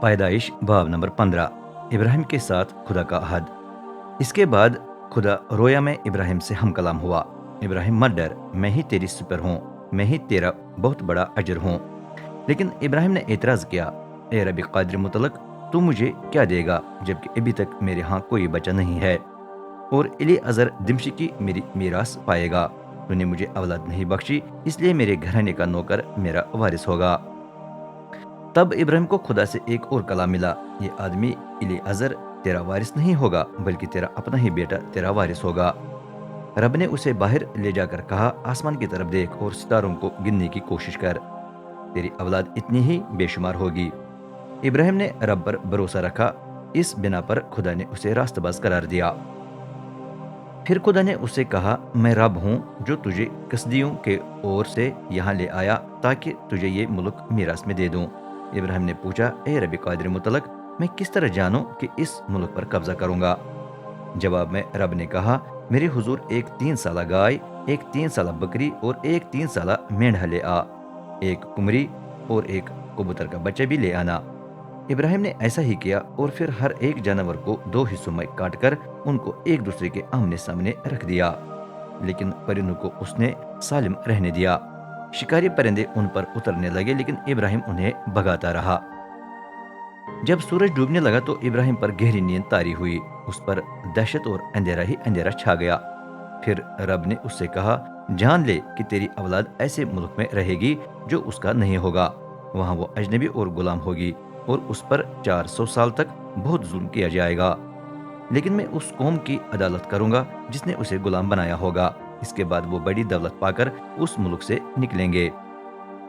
پیدائش باب نمبر 15 ابراہیم کے ساتھ خدا کا عہد۔ اس کے بعد خدا رویا میں ابراہیم سے ہم کلام ہوا۔ ابراہیم مت ڈر، میں ہی تیری سپر ہوں، میں ہی تیرا بہت بڑا اجر ہوں۔ لیکن ابراہیم نے اعتراض کیا، اے رب قادر مطلق، تو مجھے کیا دے گا جبکہ ابھی تک میرے ہاں کوئی بچہ نہیں ہے، اور الی ازر دمشقی میری میراث پائے گا۔ تو نے مجھے اولاد نہیں بخشی، اس لیے میرے گھرانے کا نوکر میرا وارث ہوگا۔ تب ابراہیم کو خدا سے ایک اور کلام ملا، یہ آدمی الی ازر تیرا وارث نہیں ہوگا بلکہ تیرا اپنا ہی بیٹا تیرا وارث ہوگا۔ رب نے اسے باہر لے جا کر کہا، آسمان کی طرف دیکھ اور ستاروں کو گننے کی کوشش کر، تیری اولاد اتنی ہی بے شمار ہوگی۔ ابراہیم نے رب پر بھروسہ رکھا، اس بنا پر خدا نے اسے راست باز قرار دیا۔ پھر خدا نے اسے کہا، میں رب ہوں جو تجھے کسدیوں کے اور سے یہاں لے آیا تاکہ تجھے یہ ملک میراث میں دے دوں۔ ابراہیم نے پوچھا، اے رب قادر مطلق، میں کس طرح جانوں کہ اس ملک پر قبضہ کروں گا؟ جواب میں رب نے کہا، میرے حضور ایک 3 سالہ گائے، ایک 3 سالہ بکری اور ایک 3 سالہ مینڈھا لے آ، ایک کمری اور ایک کبوتر کا بچہ بھی لے آنا۔ ابراہیم نے ایسا ہی کیا، اور پھر ہر ایک جانور کو 2 حصوں میں کاٹ کر ان کو ایک دوسرے کے آمنے سامنے رکھ دیا، لیکن پرندوں کو اس نے سالم رہنے دیا۔ شکاری پرندے ان پر اترنے لگے لیکن ابراہیم انہیں بھگاتا رہا۔ جب سورج ڈوبنے لگا تو ابراہیم پر گہری نیند طاری ہوئی، اس پر دہشت اور اندھیرا ہی اندھیرا چھا گیا۔ پھر رب نے اس سے کہا، جان لے کہ تیری اولاد ایسے ملک میں رہے گی جو اس کا نہیں ہوگا، وہاں وہ اجنبی اور غلام ہوگی، اور اس پر 400 سال تک بہت ظلم کیا جائے گا۔ لیکن میں اس قوم کی عدالت کروں گا جس نے اسے غلام بنایا ہوگا، اس کے بعد وہ بڑی دولت پا کر اس ملک سے نکلیں گے۔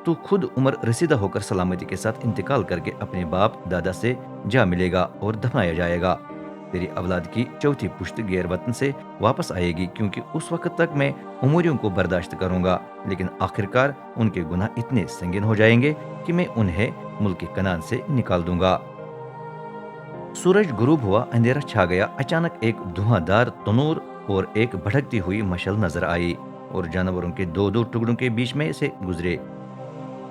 تو خود عمر رسیدہ ہو کر سلامتی کے ساتھ انتقال کر کے اپنے باپ دادا سے جا ملے گا اور دفنایا جائے گا۔ تیری اولاد کی چوتھی پشت غیر وطن سے واپس آئے گی، کیونکہ اس وقت تک میں اموریوں کو برداشت کروں گا، لیکن آخرکار ان کے گناہ اتنے سنگین ہو جائیں گے کہ میں انہیں ملک کنعان سے نکال دوں گا۔ سورج غروب ہوا، اندھیرا چھا گیا، اچانک ایک دھواں دار تنور اور ایک بھڑکتی ہوئی مشعل نظر آئی اور جانوروں کے 2 ٹکڑوں کے بیچ میں سے گزرے۔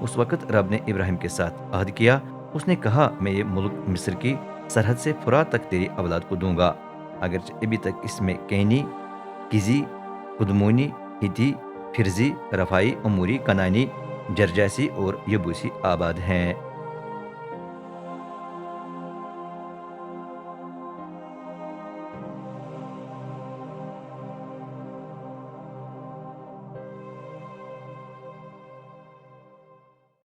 اس وقت رب نے ابراہیم کے ساتھ عہد کیا، اس نے کہا، میں یہ ملک مصر کی سرحد سے فرات تک تیری اولاد کو دوں گا، اگرچہ ابھی تک اس میں کینی، کزی، قدمونی، ہتی، پھرزی، رفائی، اموری، کنانی، جرجاسی اور یبوسی آباد ہیں۔